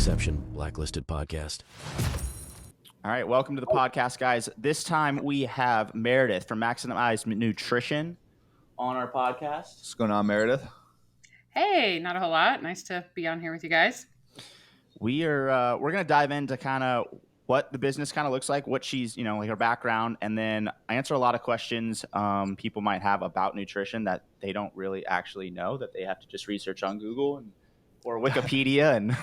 Exception, Blacklisted Podcast. All right, welcome to the podcast, guys. This time we have Meredith from Maximized Nutrition on our podcast. What's going on, Meredith? Hey, not a whole lot. Nice to be on here with you guys. We're going to dive into kind of what the business kind of looks like, what she's, like her background, and then answer a lot of questions people might have about nutrition that they don't really actually know, that they have to just research on Google or Wikipedia and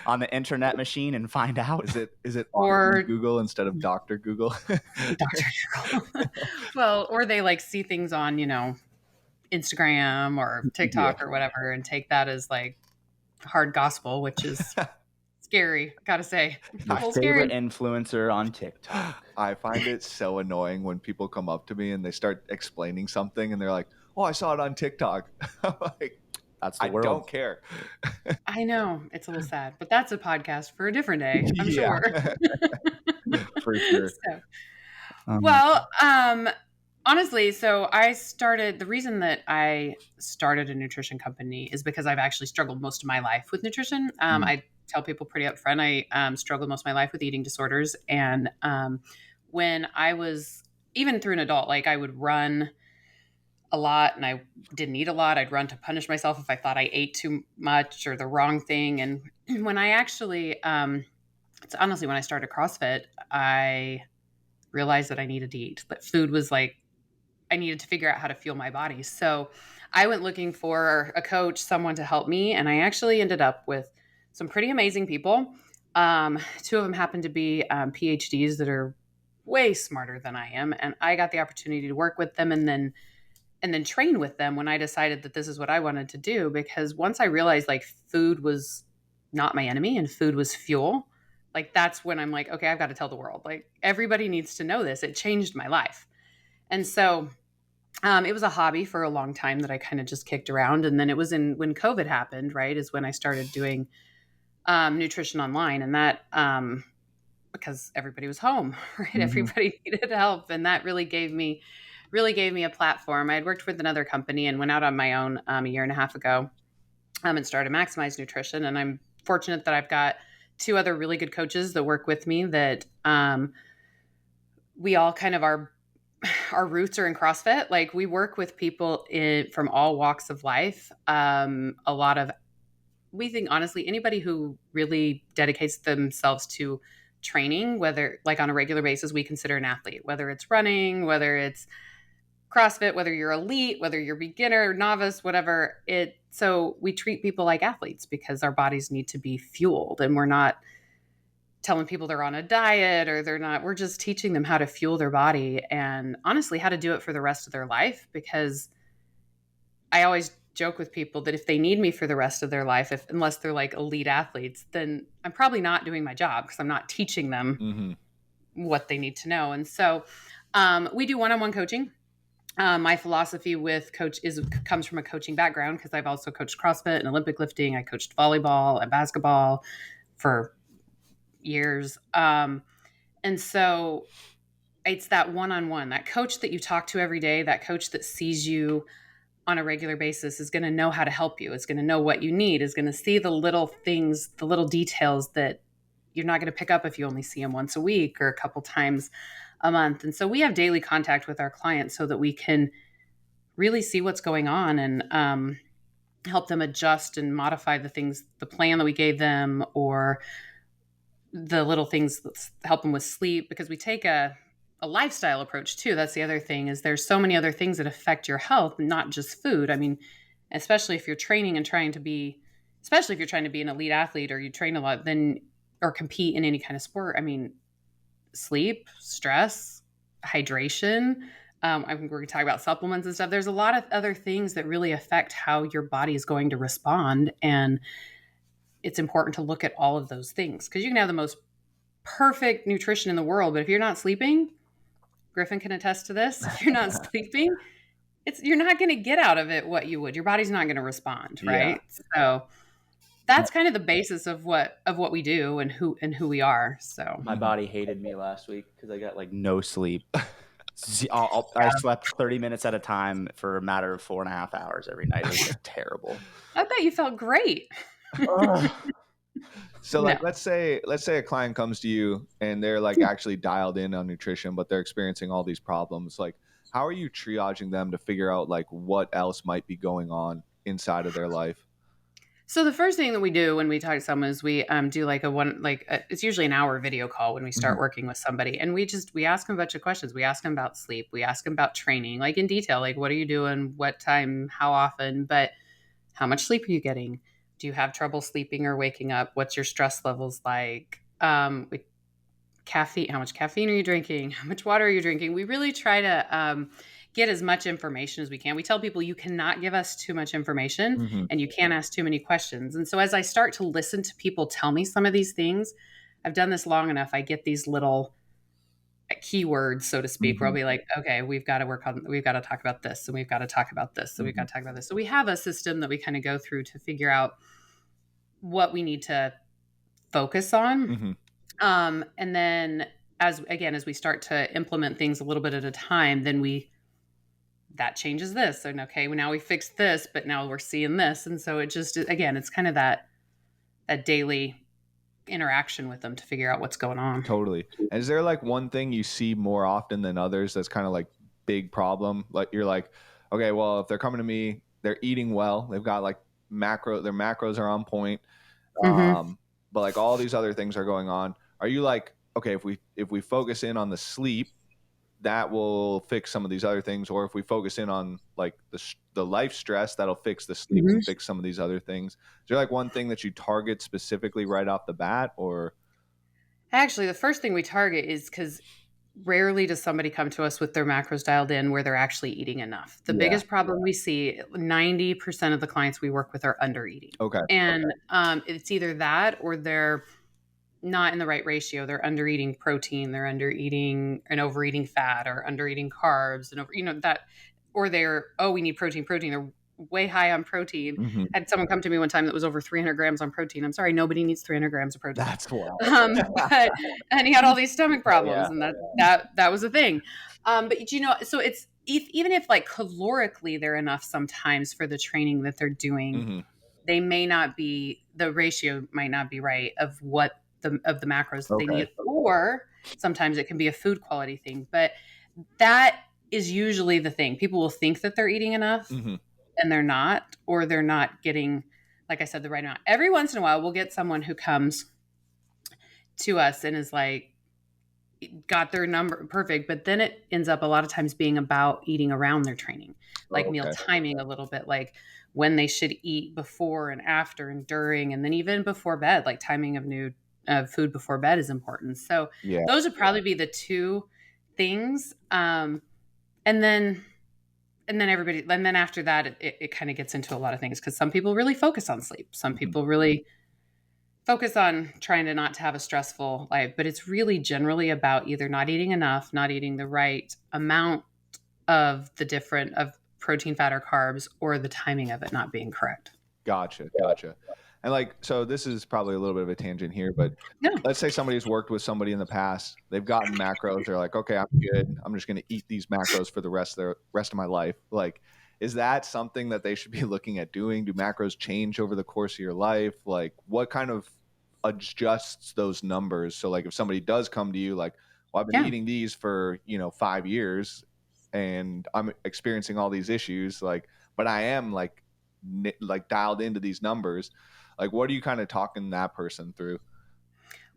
on the internet machine and find out. Is it or Google instead of Dr. Google? Dr. Google. Well, or they like see things on, Instagram or TikTok or whatever and take that as like hard gospel, which is scary, gotta say. My favorite influencer on TikTok. I find it so annoying when people come up to me and they start explaining something and they're like, "Oh, I saw it on TikTok." I'm like, that's the world. I don't care. I know. It's a little sad, but that's a podcast for a different day, I'm sure. For sure. Honestly, so the reason that I started a nutrition company is because I've actually struggled most of my life with nutrition. I tell people pretty upfront, I struggled most of my life with eating disorders. And when I was, even through an adult, like I would run a lot and I didn't eat a lot. I'd run to punish myself if I thought I ate too much or the wrong thing. And when I actually, it's honestly, when I started CrossFit, I realized that I needed to eat. That food was like, I needed to figure out how to fuel my body. So I went looking for a coach, someone to help me. And I actually ended up with some pretty amazing people. Two of them happened to be PhDs that are way smarter than I am. And I got the opportunity to work with them and then train with them when I decided that this is what I wanted to do. Because once I realized like food was not my enemy and food was fuel, like that's when I'm like, okay, I've got to tell the world. Like everybody needs to know this. It changed my life. And so it was a hobby for a long time that I kind of just kicked around. And then it was when COVID happened, right, is when I started doing nutrition online. And that because everybody was home, right? Mm-hmm. Everybody needed help. And that really gave me a platform. I had worked with another company and went out on my own a year and a half ago and started Maximized Nutrition. And I'm fortunate that I've got two other really good coaches that work with me that we all kind of our roots are in CrossFit. Like we work with people from all walks of life. We think honestly, anybody who really dedicates themselves to training, whether like on a regular basis, we consider an athlete, whether it's running, whether it's CrossFit, whether you're elite, whether you're beginner, novice, whatever. So we treat people like athletes because our bodies need to be fueled, and we're not telling people they're on a diet or they're not. We're just teaching them how to fuel their body and honestly how to do it for the rest of their life. Because I always joke with people that if they need me for the rest of their life, unless they're like elite athletes, then I'm probably not doing my job because I'm not teaching them what they need to know. And so we do one-on-one coaching. My philosophy with comes from a coaching background because I've also coached CrossFit and Olympic lifting. I coached volleyball and basketball for years. And so it's that one-on-one, that coach that you talk to every day, that coach that sees you on a regular basis is going to know how to help you. It's going to know what you need, is going to see the little things, the little details that you're not going to pick up if you only see them once a week or a couple times a month. And so we have daily contact with our clients so that we can really see what's going on and help them adjust and modify the plan that we gave them, or the little things that help them with sleep, because we take a lifestyle approach too. That's the other thing, is there's so many other things that affect your health, not just food. I mean, especially if you're training and especially if you're trying to be an elite athlete or you train a lot, or compete in any kind of sport. I mean, sleep, stress, hydration. I think we're going to talk about supplements and stuff. There's a lot of other things that really affect how your body is going to respond. And it's important to look at all of those things, because you can have the most perfect nutrition in the world, but if you're not sleeping, Griffin can attest to this. If you're not sleeping, you're not going to get out of it what you would. Your body's not going to respond, right? Yeah. So that's kind of the basis of what we do and who we are. So my body hated me last week because I got like no sleep. I slept 30 minutes at a time for a matter of 4.5 hours every night. It was terrible. I bet you felt great. So like No. let's say a client comes to you and they're like actually dialed in on nutrition, but they're experiencing all these problems. Like how are you triaging them to figure out like what else might be going on inside of their life? So the first thing that we do when we talk to someone is we do like it's usually an hour video call when we start Mhm. working with somebody, and we ask them a bunch of questions. We ask them about sleep, we ask them about training, like in detail, like what are you doing, what time, how often, but how much sleep are you getting? Do you have trouble sleeping or waking up? What's your stress levels like? Caffeine, how much caffeine are you drinking? How much water are you drinking? We really try to get as much information as we can. We tell people you cannot give us too much information Mhm. and you can't ask too many questions. And so as I start to listen to people tell me some of these things, I've done this long enough, I get these little keywords, so to speak, where I'll Mhm. be like, okay, we've got to talk about this, and we've got to talk about this, so we've got Mhm. to talk about this. So we have a system that we kind of go through to figure out what we need to focus on. Mhm. And then as we start to implement things a little bit at a time, then that changes this. And okay, well, now we fixed this, but now we're seeing this. And so it just, again, it's kind of that daily interaction with them to figure out what's going on. Totally. And is there like one thing you see more often than others that's kind of like big problem? Like you're like, okay, well, if they're coming to me, they're eating well, they've got like their macros are on point. Mm-hmm. But like all these other things are going on. Are you like, okay, if we focus in on the sleep, that will fix some of these other things, or if we focus in on like the life stress, that'll fix the sleep Mm-hmm. and fix some of these other things? Is there like one thing that you target specifically right off the bat, or? Actually, the first thing we target is because rarely does somebody come to us with their macros dialed in where they're actually eating enough. The Yeah. biggest problem we see, 90% of the clients we work with are under eating. Okay. And it's either that or they're not in the right ratio. They're under eating protein, they're under eating and overeating fat, or under eating carbs, and that, or we need protein. They're way high on protein. Mhm. I had someone come to me one time that was over 300 grams on protein. I'm sorry, nobody needs 300 grams of protein. That's wild. But and he had all these stomach problems, Yeah. and that was the thing. But so it's even if like calorically they're enough sometimes for the training that they're doing, Hmm. they may not be, the ratio might not be right of the macros that they Okay. need, or sometimes it can be a food quality thing. But that is usually the thing. People will think that they're eating enough Hmm. and they're not, or they're not getting, like I said, the right amount. Every once in a while, we'll get someone who comes to us and is like, got their number perfect, but then it ends up a lot of times being about eating around their training, like meal Okay. timing a little bit, like when they should eat before and after and during, and then even before bed, like timing of new food before bed is important. So Yeah. those would probably be the two things. And then and then after that, it kind of gets into a lot of things, because some people really focus on sleep. Some Mhm. people really focus on trying to not to have a stressful life, but it's really generally about either not eating enough, not eating the right amount of the different of protein, fat, or carbs, or the timing of it not being correct. Gotcha. Gotcha. And like, so this is probably a little bit of a tangent here, but No. let's say somebody's worked with somebody in the past. They've gotten macros. They're like, okay, I'm good. I'm just going to eat these macros for the rest of my life. Like, is that something that they should be looking at doing? Do macros change over the course of your life? Like, what kind of adjusts those numbers? So, like, if somebody does come to you, like, well, I've been Yeah. eating these for 5 years, and I'm experiencing all these issues. Like, but I am like dialed into these numbers. Like, what are you kind of talking that person through?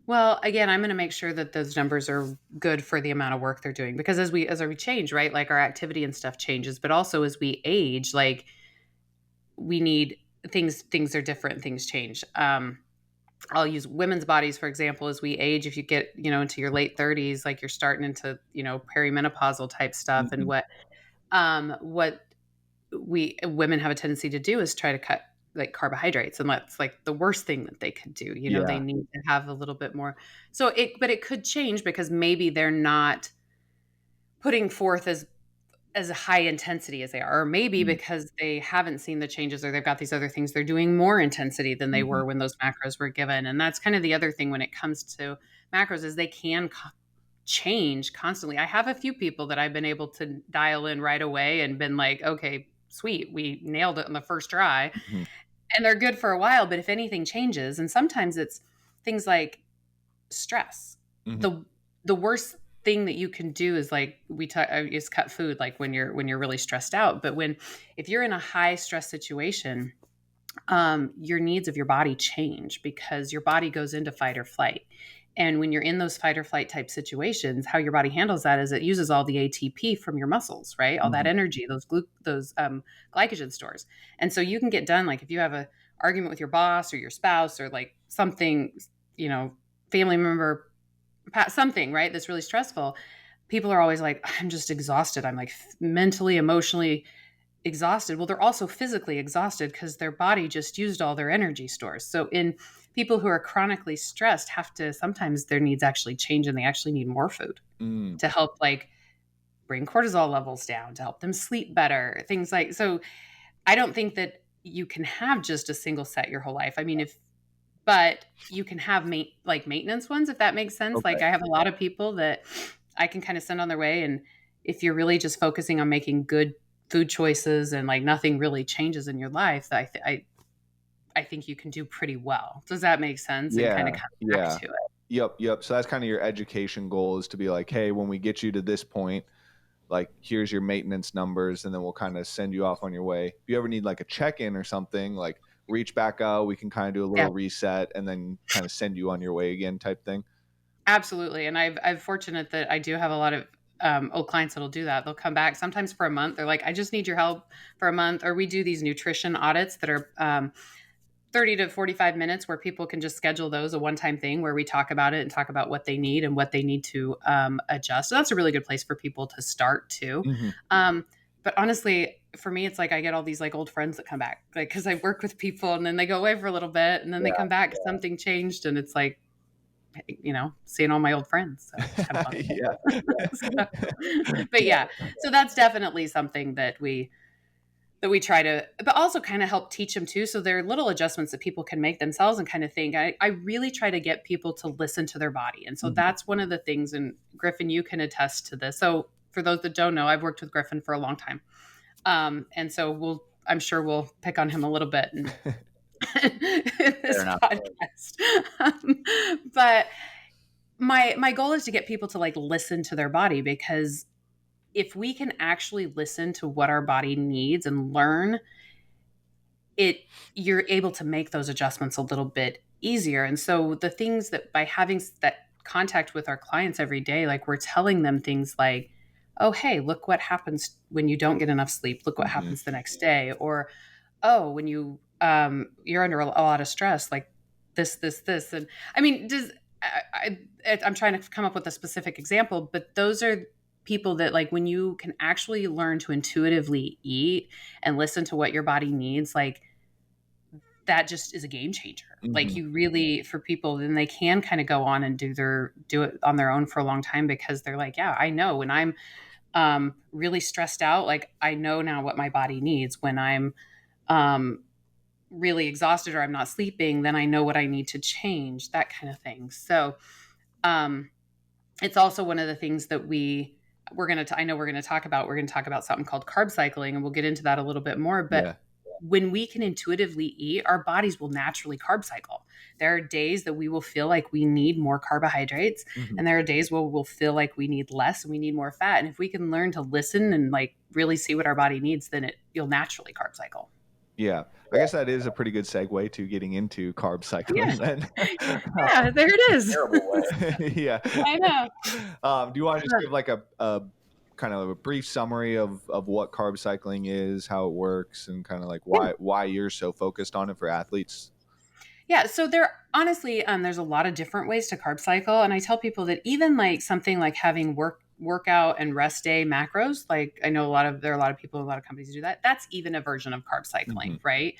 Well, again, I'm going to make sure that those numbers are good for the amount of work they're doing, because as we change, right? Like our activity and stuff changes, but also as we age, like we need things are different, things change. I'll use women's bodies, for example. As we age, if you get, into your late 30s, like you're starting into, perimenopausal type stuff. And Mhm. what we women have a tendency to do is try to cut like carbohydrates, and that's like the worst thing that they could do. They Yeah. need to have a little bit more. But it could change, because maybe they're not putting forth as a high intensity as they are, or maybe Mm. because they haven't seen the changes, or they've got these other things, they're doing more intensity than they Mhm. were when those macros were given. And that's kind of the other thing when it comes to macros, is they can change constantly. I have a few people that I've been able to dial in right away and been like, okay, sweet, we nailed it on the first try, Mhm. and they're good for a while. But if anything changes, and sometimes it's things like stress. The worst thing that you can do is like is cut food, like when you're really stressed out. But if you're in a high stress situation, your needs of your body change because your body goes into fight or flight. And when you're in those fight or flight type situations, how your body handles that is it uses all the ATP from your muscles, right? All that energy, those glycogen stores. And so you can get done, like if you have a argument with your boss or your spouse or like something, family member, something, right, that's really stressful. People are always like, I'm just exhausted. I'm like mentally, emotionally exhausted. Well, they're also physically exhausted because their body just used all their energy stores. So in people who are chronically stressed sometimes their needs actually change and they actually need more food to help like bring cortisol levels down, to help them sleep better, things like. So I don't think that you can have just a single set your whole life. I mean, but you can have maintenance ones, if that makes sense. Okay. Like I have a lot of people that I can kind of send on their way. And if you're really just focusing on making good food choices and like nothing really changes in your life, I think you can do pretty well. Does that make sense? Yeah. And kind of come back to it. Yep. So that's kind of your education goal, is to be like, hey, when we get you to this point, like here's your maintenance numbers, and then we'll kind of send you off on your way. If you ever need like a check-in or something, like reach back out, we can kind of do a little reset and then kind of send you on your way again type thing. Absolutely. And I'm fortunate that I do have a lot of old clients that'll do that. They'll come back sometimes for a month. They're like, I just need your help for a month. Or we do these nutrition audits that are 30 to 45 minutes where people can just schedule those, a one-time thing where we talk about it and talk about what they need and what they need to adjust. So that's a really good place for people to start too. But honestly, for me, it's like I get all these like old friends that come back, like because I work with people and then they go away for a little bit and then they come back, something changed, and it's like, seeing all my old friends. So it's kind of fun. So that's definitely something that we try to, but also kind of help teach them too. So there are little adjustments that people can make themselves and kind of think. I really try to get people to listen to their body. And so that's one of the things, and Griffin, you can attest to this. So for those that don't know, I've worked with Griffin for a long time. And so I'm sure we'll pick on him a little bit in this podcast. But my goal is to get people to like listen to their body, because if we can actually listen to what our body needs and learn it, you're able to make those adjustments a little bit easier. And so the things that by having that contact with our clients every day, like we're telling them things like, oh, hey, look what happens when you don't get enough sleep. Look what happens the next day. Or, oh, when you're under a lot of stress, like this. And I mean, I'm trying to come up with a specific example, but those are people that like when you can actually learn to intuitively eat and listen to what your body needs, like that just is a game changer. Like you really, for people, then they can kind of go on and do it on their own for a long time, because they're like, yeah, I know when I'm really stressed out, like I know now what my body needs. When I'm really exhausted or I'm not sleeping, then I know what I need to change, that kind of thing. So it's also one of the things that we're going to talk about something called carb cycling, and we'll get into that a little bit more. But when we can intuitively eat, our bodies will naturally carb cycle. There are days that we will feel like we need more carbohydrates, and there are days where we'll feel like we need less and we need more fat. And if we can learn to listen and like really see what our body needs, then you'll naturally carb cycle. Yeah. I guess that is a pretty good segue to getting into carb cycling then. Yeah, there it is. Terrible way. Yeah. I know. Do you want to just give like a kind of a brief summary of what carb cycling is, how it works, and kind of like why you're so focused on it for athletes? Yeah, so honestly, there's a lot of different ways to carb cycle, and I tell people that even like something like having workout and rest day macros, like I know there are a lot of people, a lot of companies do that. That's even a version of carb cycling, right?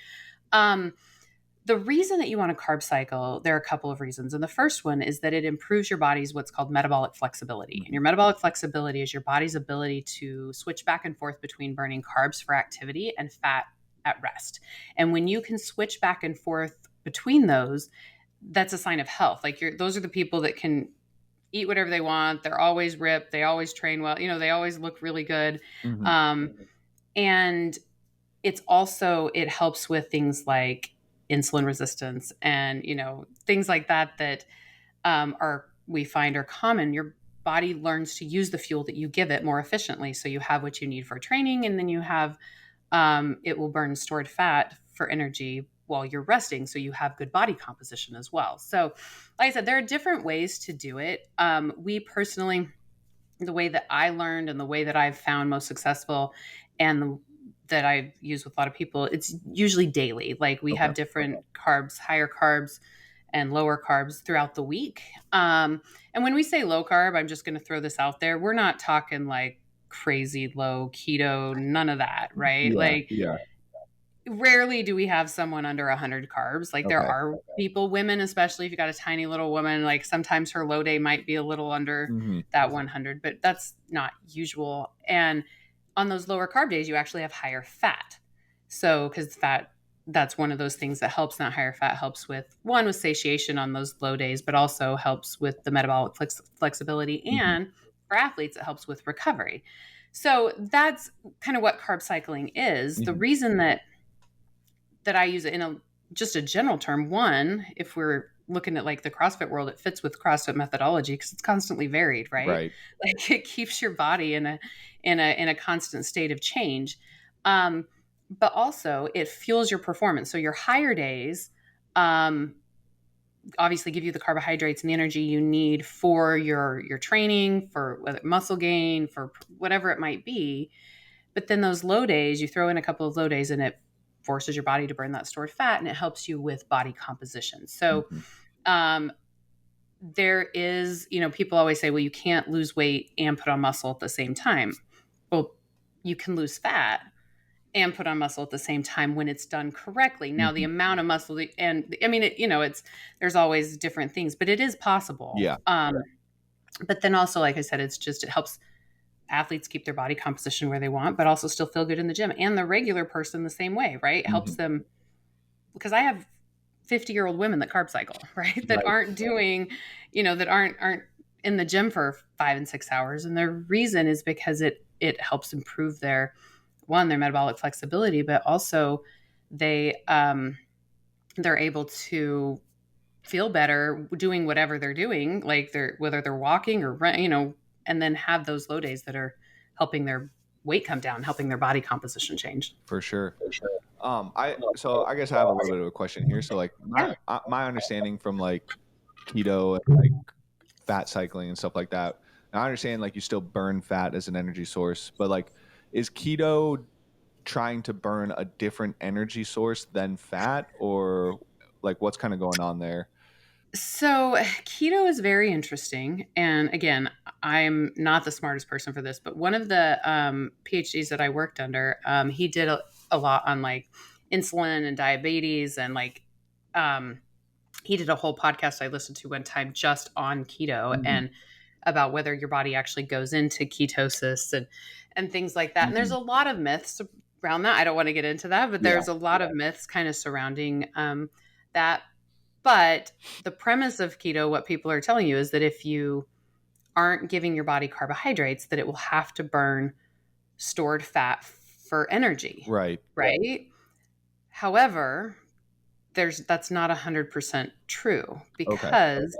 The reason that you want to carb cycle, there are a couple of reasons. And the first one is that it improves your body's what's called metabolic flexibility. And your metabolic flexibility is your body's ability to switch back and forth between burning carbs for activity and fat at rest. And when you can switch back and forth between those, that's a sign of health. Like those are the people that can eat whatever they want. They're always ripped. They always train well. They always look really good. And it helps with things like insulin resistance and, things like that we find are common. Your body learns to use the fuel that you give it more efficiently. So you have what you need for training, and then you have, it will burn stored fat for energy while you're resting. So you have good body composition as well. So like I said, there are different ways to do it. We personally, the way that I learned and the way that I've found most successful and that I use with a lot of people, it's usually daily. Like we have different carbs, higher carbs and lower carbs throughout the week. And when we say low carb, I'm just going to throw this out there. We're not talking like crazy low keto, none of that, right? Rarely do we have someone under 100 carbs. Like there are people, women, especially if you got a tiny little woman, like sometimes her low day might be a little under that 100, but that's not usual. And on those lower carb days, you actually have higher fat. So, because fat, that's one of those things that helps. That higher fat helps with satiation on those low days, but also helps with the metabolic flexibility. And for athletes, it helps with recovery. So that's kind of what carb cycling is. The reason that I use it in just a general term, one, if we're looking at like the CrossFit world, it fits with CrossFit methodology because it's constantly varied, right? Like it keeps your body in a constant state of change. But also it fuels your performance. So your higher days, obviously give you the carbohydrates and the energy you need for your training, for whether muscle gain, for whatever it might be. But then those low days, you throw in a couple of low days and it forces your body to burn that stored fat, and it helps you with body composition. So there is, people always say, well, you can't lose weight and put on muscle at the same time. Well, you can lose fat and put on muscle at the same time when it's done correctly. Now, the amount of muscle, and I mean, there's always different things, but it is possible. Yeah. But then also, like I said, it helps athletes keep their body composition where they want, but also still feel good in the gym. And the regular person the same way, right? It helps them, because I have 50-year-old women that carb cycle, right? That aren't doing, that aren't in the gym for 5 and 6 hours. And the reason is because it helps improve their metabolic flexibility, but also they're able to feel better doing whatever they're doing, like whether they're walking or run, and then have those low days that are helping their weight come down, helping their body composition change. For sure. I guess I have a little bit of a question here. So like my understanding from like keto and like fat cycling and stuff like that, I understand like you still burn fat as an energy source, but like is keto trying to burn a different energy source than fat, or like what's kind of going on there? So keto is very interesting. And again, I'm not the smartest person for this, but one of the PhDs that I worked under, he did a lot on like insulin and diabetes, and like he did a whole podcast I listened to one time just on keto and about whether your body actually goes into ketosis and things like that. And there's a lot of myths around that. I don't want to get into that, but there's a lot of myths kind of surrounding that. But the premise of keto, what people are telling you is that if you aren't giving your body carbohydrates, that it will have to burn stored fat for energy. Right. However, that's not 100% true, because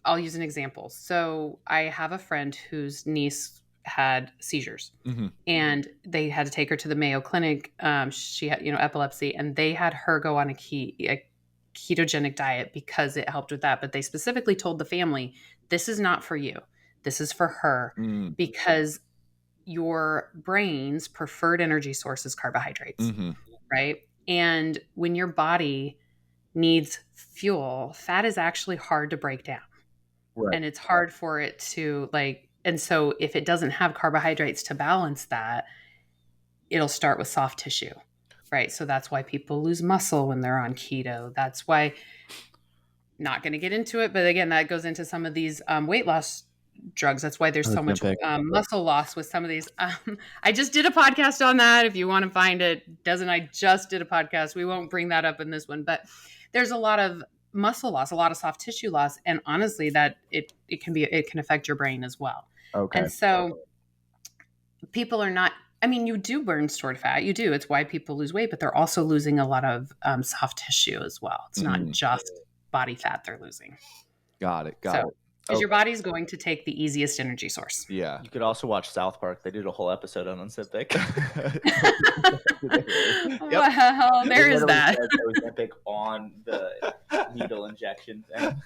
I'll use an example. So I have a friend whose niece had seizures and they had to take her to the Mayo Clinic. She had, epilepsy, and they had her go on a ketogenic diet because it helped with that. But they specifically told the family, this is not for you. This is for her because your brain's preferred energy source is carbohydrates, right? And when your body needs fuel, fat is actually hard to break down. Right. And it's hard for it to and so if it doesn't have carbohydrates to balance that, it'll start with soft tissue, right? So that's why people lose muscle when they're on keto. That's why, not going to get into it, but again, that goes into some of these weight loss drugs. That's why there's so much muscle loss with some of these. I just did a podcast on that. If you want to find it, I just did a podcast. We won't bring that up in this one, but there's a lot of muscle loss, a lot of soft tissue loss. And honestly, that it can affect your brain as well. Okay. And so people are not I mean, you do burn stored fat. You do. It's why people lose weight, but they're also losing a lot of soft tissue as well. It's not just body fat they're losing. Got it. So, Got it. because your body's going to take the easiest energy source. Yeah. You could also watch South Park. They did a whole episode on Ozempic. Well, there is that. Ozempic on the needle injections. And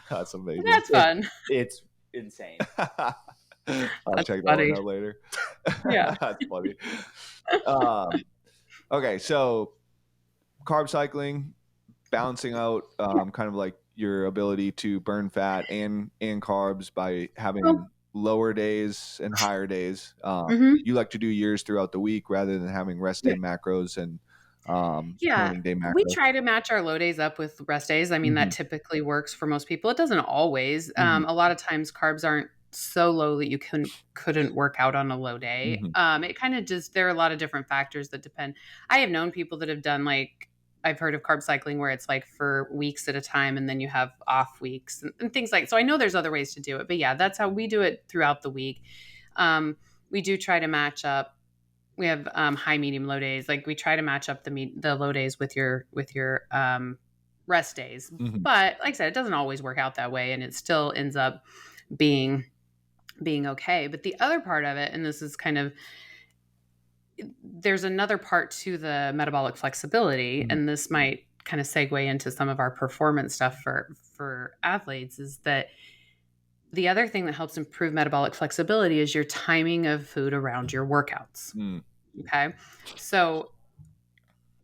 That's amazing. That's fun. it's insane. I'll That's check funny. that one out later. Yeah. That's funny. Okay, so carb cycling, balancing out kind of like your ability to burn fat and carbs by having lower days and higher days. You like to do yours throughout the week rather than having rest day macros and training day macros. We try to match our low days up with rest days. I mean, that typically works for most people. It doesn't always. A lot of times carbs aren't so low that you couldn't work out on a low day. It kind of just, there are a lot of different factors that depend. I have known people that have done, like, I've heard of carb cycling where it's like for weeks at a time and then you have off weeks and things like, so I know there's other ways to do it, but yeah, that's how we do it throughout the week. We do try to match up. We have high, medium, low days. Like we try to match up the low days with your rest days. But like I said, it doesn't always work out that way and it still ends up being okay. But the other part of it, and this is kind of, there's another part to the metabolic flexibility, and this might kind of segue into some of our performance stuff for athletes, is that the other thing that helps improve metabolic flexibility is your timing of food around your workouts. Okay. So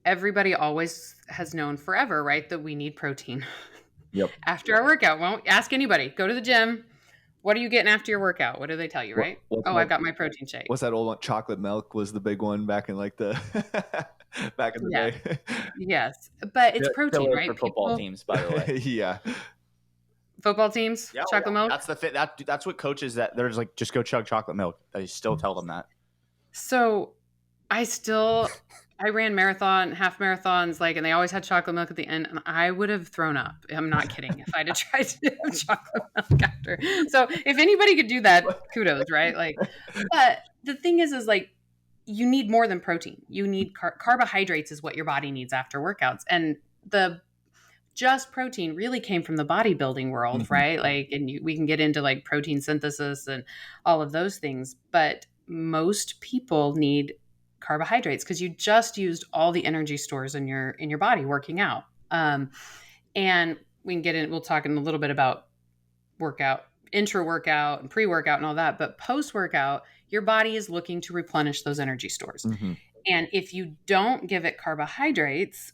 everybody always has known forever, right, that we need protein after our workout. Won't ask anybody, go to the gym. What are you getting after your workout? What do they tell you, right? I've got my protein shake. What's that old one? Chocolate milk was the big one back in like the back in the day. Yes, but it's protein, right? For football teams, by the way. Yeah. Football teams, chocolate milk. That's that's what coaches that there's like, just go chug chocolate milk. I still tell them that. So I ran half marathons, like, and they always had chocolate milk at the end, and I would have thrown up. I'm not kidding. If I'd have tried to have chocolate milk after. So if anybody could do that, kudos, right? Like, but the thing is like, you need more than protein. You need carbohydrates is what your body needs after workouts. And just protein really came from the bodybuilding world, right? Like, and we can get into like protein synthesis and all of those things, but most people need carbohydrates because you just used all the energy stores in your body working out. And we'll talk in a little bit about workout, intra-workout and pre-workout and all that, but post-workout, your body is looking to replenish those energy stores. And if you don't give it carbohydrates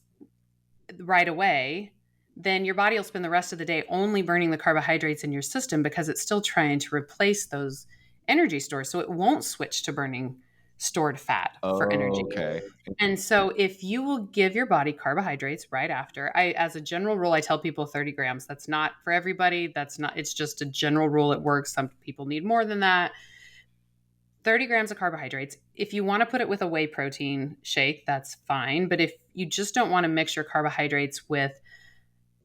right away, then your body will spend the rest of the day only burning the carbohydrates in your system because it's still trying to replace those energy stores. So it won't switch to burning stored fat for energy. Okay. And so if you will give your body carbohydrates right after, as a general rule, I tell people 30 grams. That's not for everybody. It's just a general rule. It works. Some people need more than that. 30 grams of carbohydrates. If you want to put it with a whey protein shake, that's fine. But if you just don't want to mix your carbohydrates with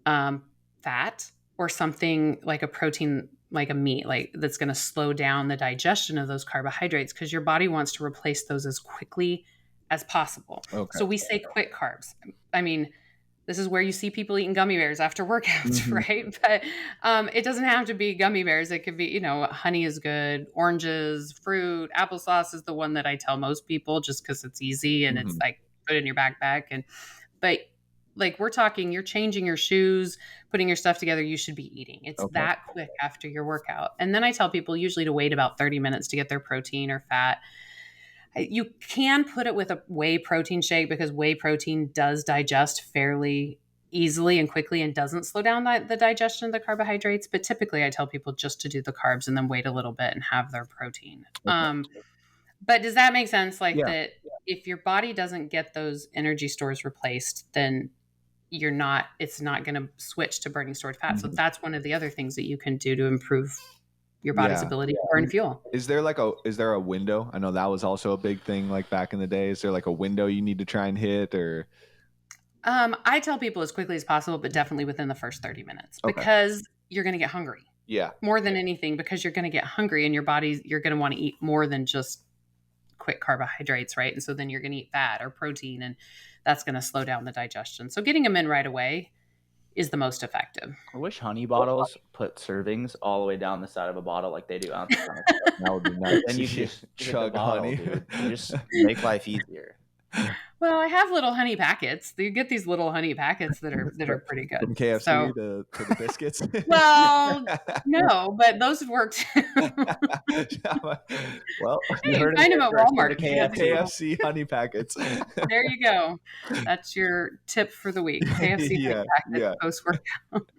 fat or something like a protein, like a meat, like that's going to slow down the digestion of those carbohydrates because your body wants to replace those as quickly as possible. Okay. So we say quick carbs. I mean, this is where you see people eating gummy bears after workouts, right? But it doesn't have to be gummy bears. It could be, honey is good, oranges, fruit, applesauce is the one that I tell most people just because it's easy and it's like put it in your backpack. But like we're talking, you're changing your shoes, putting your stuff together, you should be eating. It's that quick after your workout. And then I tell people usually to wait about 30 minutes to get their protein or fat. You can put it with a whey protein shake because whey protein does digest fairly easily and quickly and doesn't slow down the digestion of the carbohydrates. But typically I tell people just to do the carbs and then wait a little bit and have their protein. But does that make sense? Like that if your body doesn't get those energy stores replaced, then it's not going to switch to burning stored fat. So that's one of the other things that you can do to improve your body's ability to burn fuel. Is there a window? I know that was also a big thing like back in the day. Is there like a window you need to try and hit or? I tell people as quickly as possible, but definitely within the first 30 minutes because you're going to get hungry. Yeah. More than anything, because you're going to get hungry and your body, you're going to want to eat more than just quick carbohydrates, right? And so then you're going to eat fat or protein, and that's going to slow down the digestion. So getting them in right away is the most effective. I wish honey bottles put servings all the way down the side of a bottle like they do ounces. That would be nice. Then you Yeah. just hit the chug bottle, honey. dude. You just make life easier. Well, I have little honey packets. You get these little honey packets that are pretty good. From KFC So, to the biscuits. well, no, but those have worked. Well, You Hey, heard it find them here at first, Walmart. go to If you have these little- KFC honey packets. There you go. That's your tip for the week. KFC Yeah, honey packet yeah. post workout.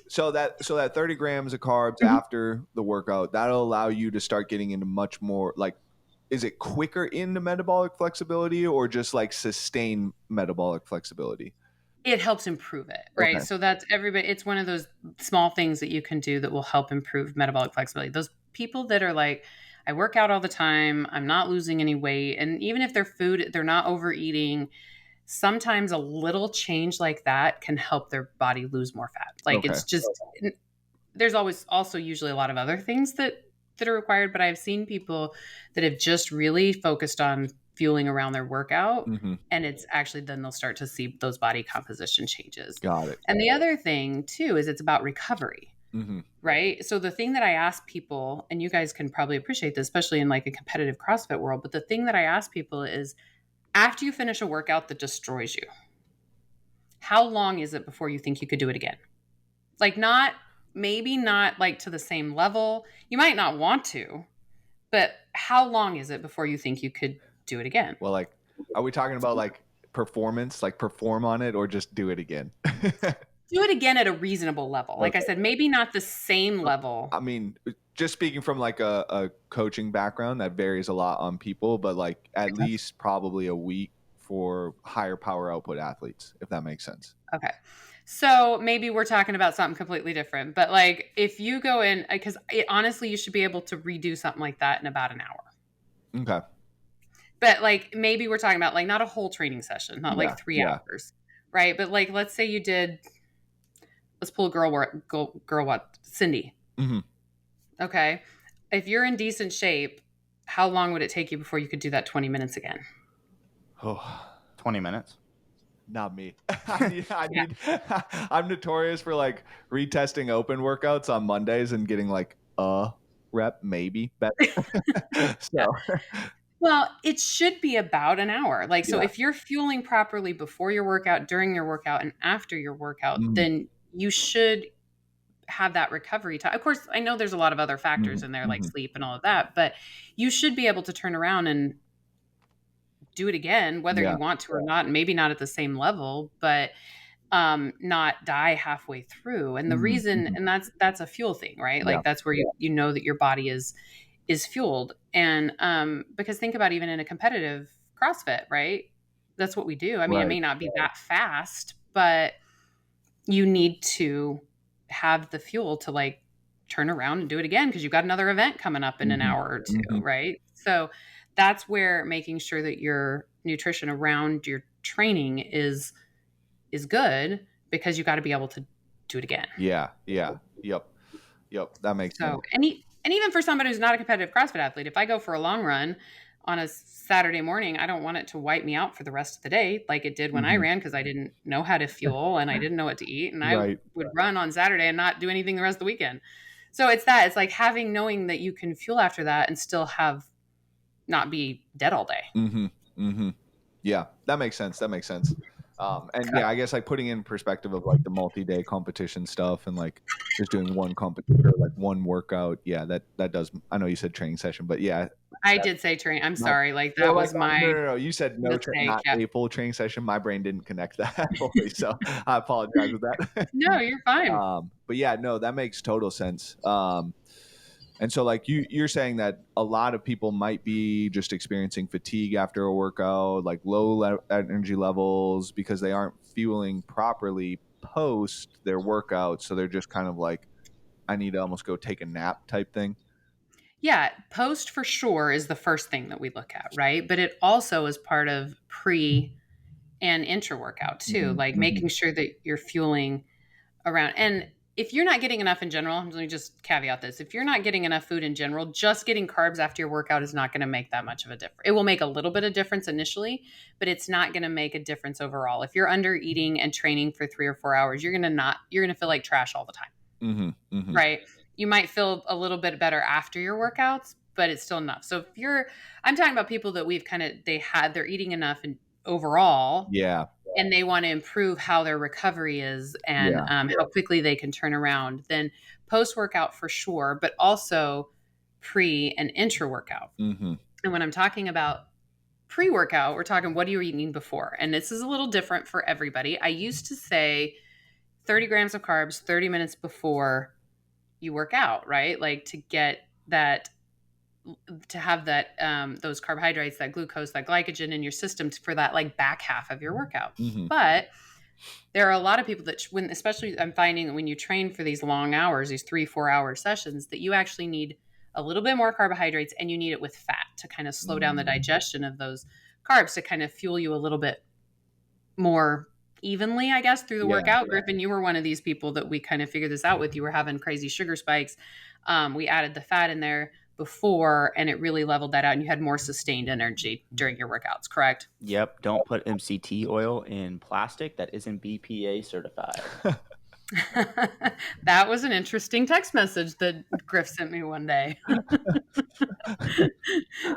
So that 30 grams of carbs Mhm. after the workout, that'll allow you to start getting into much more like, is it quicker into metabolic flexibility or just like sustain metabolic flexibility? It helps improve it, right? Okay. So that's everybody. It's one of those small things that you can do that will help improve metabolic flexibility. Those people that are like, I work out all the time, I'm not losing any weight, and even if their food, they're not overeating. Sometimes a little change like that can help their body lose more fat. Like Okay. it's just there's always also usually a lot of other things that are required, but I've seen people that have just really focused on fueling around their workout, Mm-hmm. and it's actually then they'll start to see those body composition changes. Got it. And the other thing too is it's about recovery. Mm-hmm. Right. So the thing that I ask people, and you guys can probably appreciate this, especially in like a competitive CrossFit world, but the thing that I ask people is after you finish a workout that destroys you, how long is it before you think you could do it again? Like maybe not like to the same level. You might not want to, but how long is it before you think you could do it again? Well, like, are we talking about like performance, like perform on it, or just do it again? Do it again at a reasonable level. Like I Okay. said, maybe not the same level. I mean, just speaking from like a coaching background, that varies a lot on people, but like at least probably a week for higher power output athletes, if that makes sense. Okay. So maybe we're talking about something completely different, but like if you go in, because honestly, you should be able to redo something like that in about an hour. Okay. But like maybe we're talking about like not a whole training session, not Yeah, like 3 yeah. hours, right? But like let's say you did, let's pull a girl what? Cindy. Mhm. Okay. If you're in decent shape, how long would it take you before you could do that 20 minutes again? Oh, 20 minutes. not me. I'm notorious for like retesting open workouts on Mondays and getting like a rep, maybe better. So Well, it should be about an hour. Like, so Yeah. if you're fueling properly before your workout, during your workout, and after your workout, Mhm. then you should have that recovery time. Of course, I know there's a lot of other factors in there, like Mhm. sleep and all of that, but you should be able to turn around and do it again, whether Yeah. you want to or not, and maybe not at the same level, but not die halfway through. And the Mhm, reason, mhm. and that's a fuel thing, right? Like Yeah. that's where you know that your body is fueled. And because think about even in a competitive CrossFit, right? That's what we do. I mean, it Right. may not be that fast, but you need to have the fuel to like turn around and do it again because you've got another event coming up in an Mhm, hour or two, mhm. right? So that's where making sure that your nutrition around your training is good because you got to be able to do it again. Yeah. Yep. That makes sense. So, and even for somebody who's not a competitive CrossFit athlete, if I go for a long run on a Saturday morning, I don't want it to wipe me out for the rest of the day like it did when I Mhm. ran because I didn't know how to fuel and I didn't know what to eat. And I Right. would run on Saturday and not do anything the rest of the weekend. So it's like knowing that you can fuel after that and still not be dead all day. Mm-hmm. Mm-hmm. Yeah, that makes sense. And yeah, I guess like putting in perspective of like the multi-day competition stuff and like just doing one competition or like one workout. Yeah, that does. I know you said training session, but yeah. I did say train. I'm sorry. Like that was my. No. You said no, mistake, not yeah. a full training session. My brain didn't connect that fully, so I apologize with that. No, you're fine. But yeah, no, that makes total sense. And so like you're saying that a lot of people might be just experiencing fatigue after a workout, like low energy levels because they aren't fueling properly post their workout. So they're just kind of like, I need to almost go take a nap type thing. Yeah, post for sure is the first thing that we look at, right? But it also is part of pre and intra workout too, Mhm, like mhm. making sure that you're fueling around. And if you're not getting enough in general, let me just caveat this. If you're not getting enough food in general, just getting carbs after your workout is not going to make that much of a difference. It will make a little bit of difference initially, but it's not going to make a difference overall. If you're under eating and training for 3 or 4 hours, you're going to feel like trash all the time. Mm-hmm, mm-hmm. Right? You might feel a little bit better after your workouts, but it's still enough. So I'm talking about people that they're eating enough and overall. Yeah. And they want to improve how their recovery is and how quickly they can turn around, then post-workout for sure, but also pre and intra-workout. Mm-hmm. And when I'm talking about pre-workout, we're talking what are you eating before? And this is a little different for everybody. I used to say 30 grams of carbs 30 minutes before you work out, right? Like to have that those carbohydrates, that glucose, that glycogen in your system for that like back half of your workout. Mm-hmm. But there are a lot of people that especially I'm finding that when you train for these long hours, these 3-4 hour sessions, that you actually need a little bit more carbohydrates and you need it with fat to kind of slow down the digestion of those carbs to kind of fuel you a little bit more evenly, I guess, through the workout. Griffin, you were one of these people that we kind of figured this out with. You were having crazy sugar spikes. We added the fat in there before and it really leveled that out and you had more sustained energy during your workouts, correct? Yep. Don't put MCT oil in plastic that isn't BPA certified. That was an interesting text message that Griff sent me one day.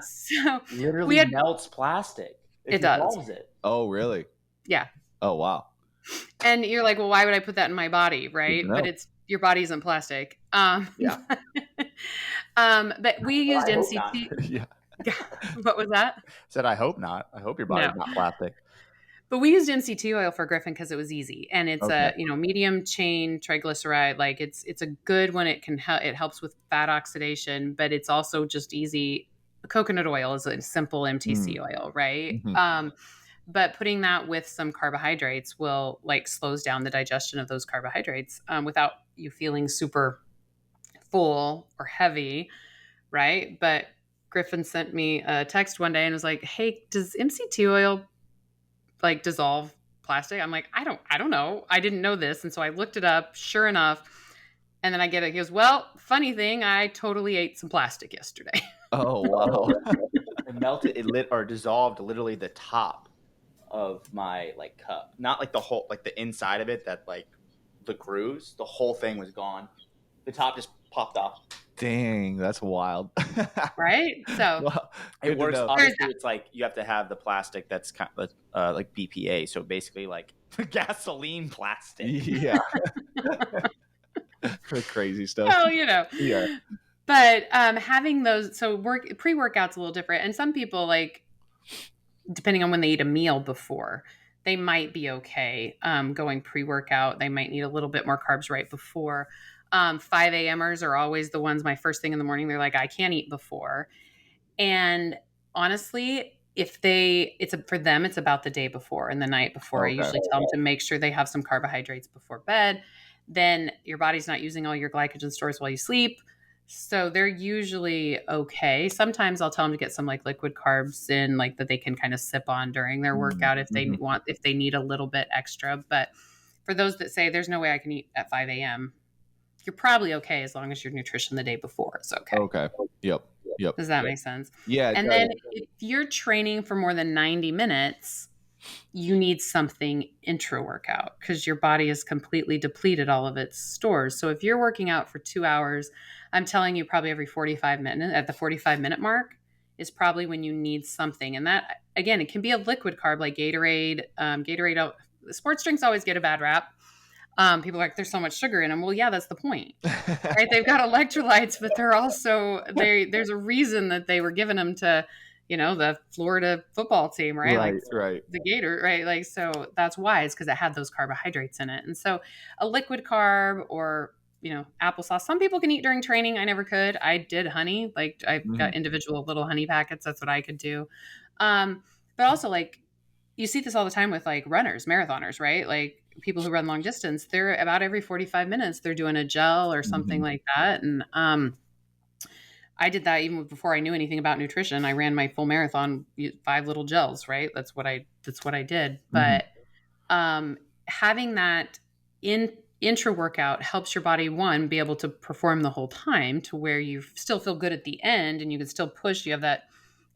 So literally melts plastic. It does. Dissolves it. Oh, really? Yeah. Oh, wow. And you're like, well, why would I put that in my body, right? But your body isn't plastic. But we used MCT. Yeah. What was that? Said, I hope not. I hope your body's not plastic. But we used MCT oil for Griffin because it was easy, and it's a medium chain triglyceride. Like it's a good one. It helps with fat oxidation, but it's also just easy. Coconut oil is a simple MTC oil, right? Mm-hmm. But putting that with some carbohydrates will slows down the digestion of those carbohydrates without you feeling super full or heavy, right? But Griffin sent me a text one day and was like, "Hey, does MCT oil dissolve plastic?" I'm like, I don't know. I didn't know this. And so I looked it up, sure enough. And then I get it. He goes, well, funny thing, I totally ate some plastic yesterday. Oh, wow. It dissolved literally the top of my cup. Not the whole, the inside of it, that the grooves, the whole thing was gone. The top just popped off. Dang, that's wild. Right? So well, it works. Obviously, it's you have to have the plastic that's kind of like BPA. So basically gasoline plastic. Yeah. Crazy stuff. Well, Yeah. But having those, pre-workout's a little different. And some people, depending on when they eat a meal before, they might be okay going pre-workout. They might need a little bit more carbs right before. 5 a.m.ers are always the ones, my first thing in the morning, they're like, I can't eat before. And honestly, for them, it's about the day before and the night before. Okay. I usually tell them to make sure they have some carbohydrates before bed. Then your body's not using all your glycogen stores while you sleep. So they're usually okay. Sometimes I'll tell them to get some liquid carbs in, that they can kind of sip on during their workout if they need a little bit extra. But for those that say there's no way I can eat at 5 a.m., you're probably okay as long as your nutrition the day before is okay. Okay. Yep. Does that make sense? Yeah. And then if you're training for more than 90 minutes, you need something intra-workout because your body has completely depleted all of its stores. So if you're working out for 2 hours, I'm telling you probably every 45 minutes, at the 45-minute mark is probably when you need something. And that, again, it can be a liquid carb like Gatorade. Sports drinks always get a bad rap. People are like, there's so much sugar in them. Well, yeah, that's the point, right? They've got electrolytes, but they're also, there's a reason that they were giving them to, the Florida football team, right? Right. The Gator, right? So that's why, it's because it had those carbohydrates in it. And so a liquid carb or, applesauce, some people can eat during training. I never could. I did honey. I've got individual little honey packets. That's what I could do. But also you see this all the time with runners, marathoners, right? People who run long distance, they're about every 45 minutes, they're doing a gel or something like that. And I did that even before I knew anything about nutrition. I ran my full marathon, 5 little gels, right? That's what I did. But having that intra-workout helps your body, one, be able to perform the whole time to where you still feel good at the end and you can still push. You have that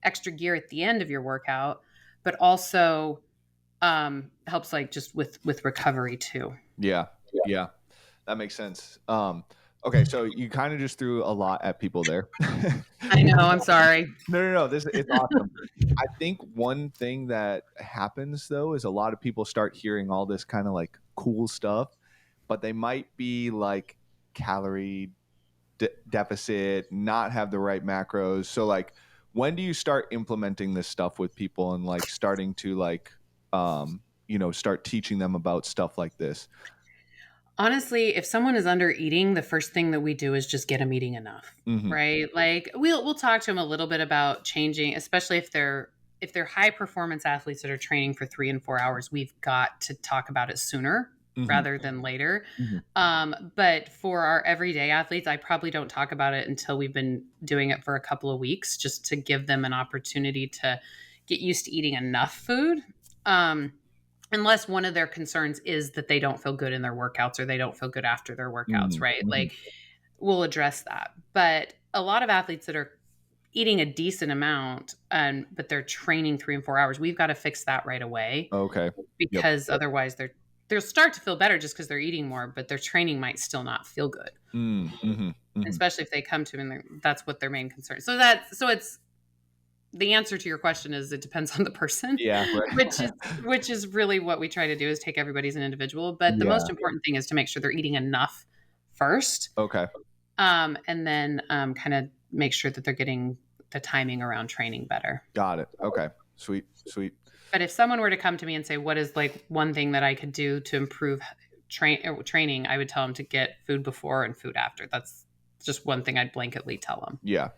extra gear at the end of your workout, but also helps like just with recovery too. Yeah. That makes sense. Okay, so you kind of just threw a lot at people there. I know, I'm sorry. No. It's awesome. I think one thing that happens though is a lot of people start hearing all this kind of like cool stuff, but they might be like calorie deficit, not have the right macros. So like, when do you start implementing this stuff with people and like starting to like, start teaching them about stuff like this? Honestly, if someone is under eating, the first thing that we do is just get them eating enough, right? Like we'll talk to them a little bit about changing, especially if they're high performance athletes that are training for 3 and 4 hours. We've got to talk about it sooner rather than later. But for our everyday athletes, I probably don't talk about it until we've been doing it for a couple of weeks, just to give them an opportunity to get used to eating enough food. Unless one of their concerns is that they don't feel good in their workouts or they don't feel good after their workouts, right? Like we'll address that. But a lot of athletes that are eating a decent amount, but they're training 3 and 4 hours, we've got to fix that right away. Okay. Because otherwise they'll start to feel better just because they're eating more, but their training might still not feel good. Especially if they come to and that's what their main concern. So it's the answer to your question is it depends on the person. Yeah. Right. which is really what we try to do, is take everybody as an individual. But the most important thing is to make sure they're eating enough first. Okay. And then kind of make sure that they're getting the timing around training better. Got it. Okay. Sweet. But if someone were to come to me and say, what is like one thing that I could do to improve training, I would tell them to get food before and food after. That's just one thing I'd blanketly tell them. Yeah.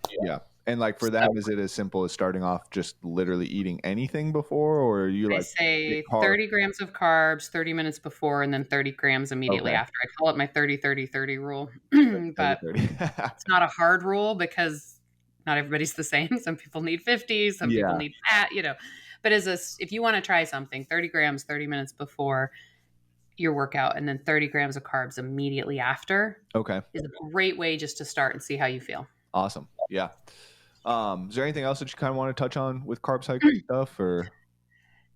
And like for them, is it as simple as starting off just literally eating anything before, or are you like, I say 30 grams of carbs 30 minutes before and then 30 grams immediately after. I call it my 30-30-30 rule. But 30. It's not a hard rule because not everybody's the same. Some people need 50, some people need fat, But if you want to try something, 30 grams 30 minutes before your workout and then 30 grams of carbs immediately after is a great way just to start and see how you feel. Awesome. Yeah. Is there anything else that you kind of want to touch on with carb cycling stuff, or?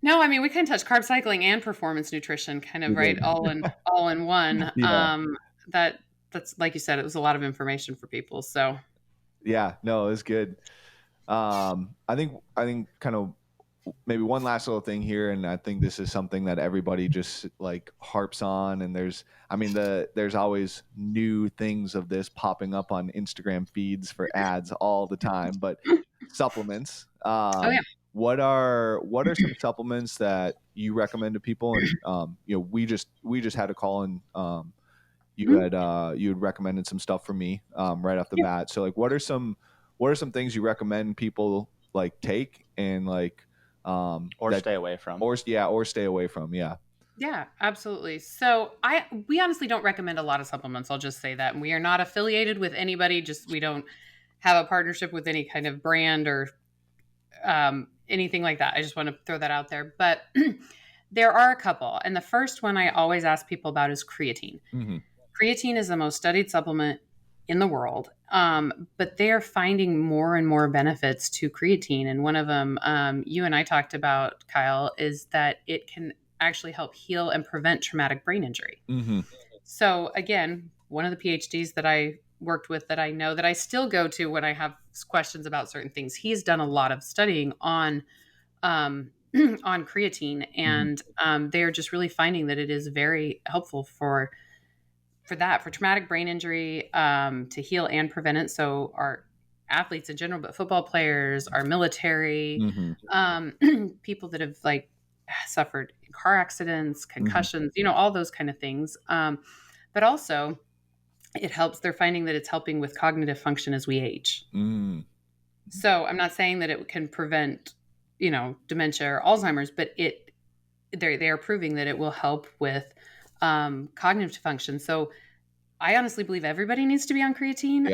No, I mean, we can touch carb cycling and performance nutrition kind of all in one. That's like you said, it was a lot of information for people. So yeah, no, it was good. I think kind of maybe one last little thing here, and I think this is something that everybody just like harps on, and there's always new things of this popping up on Instagram feeds for ads all the time, but supplements. What are some supplements that you recommend to people? And we just had a call, and you had recommended some stuff for me right off the bat. So like, what are some things you recommend people like take and like stay away from, or stay away from? Yeah, absolutely. So we honestly don't recommend a lot of supplements. I'll just say that. And we are not affiliated with anybody. We don't have a partnership with any kind of brand or anything like that. I just want to throw that out there. But there are a couple. And the first one I always ask people about is creatine. Creatine is the most studied supplement in the world. But they are finding more and more benefits to creatine. And one of them, you and I talked about, Kyle, is that it can actually help heal and prevent traumatic brain injury. So again, one of the PhDs that I worked with that I know that I still go to when I have questions about certain things, he's done a lot of studying on creatine, and they're just really finding that it is very helpful for traumatic brain injury, to heal and prevent it. So our athletes in general, but football players, our military, people that have like suffered car accidents, concussions, all those kind of things. But also they're finding that it's helping with cognitive function as we age. So I'm not saying that it can prevent, dementia or Alzheimer's, but they are proving that it will help with cognitive function. So I honestly believe everybody needs to be on creatine.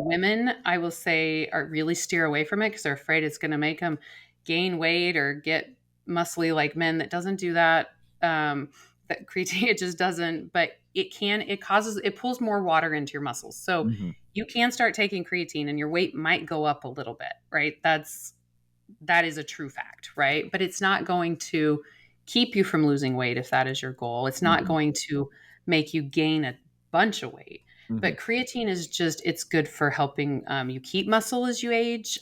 Women, I will say, are really steer away from it because they're afraid it's going to make them gain weight or get muscly like men. That doesn't do that. that creatine, it just doesn't, but it pulls more water into your muscles. So you can start taking creatine and your weight might go up a little bit, right? That is a true fact, right? But it's not going to keep you from losing weight if that is your goal. It's not going to make you gain a bunch of weight. But creatine is it's good for helping you keep muscle as you age.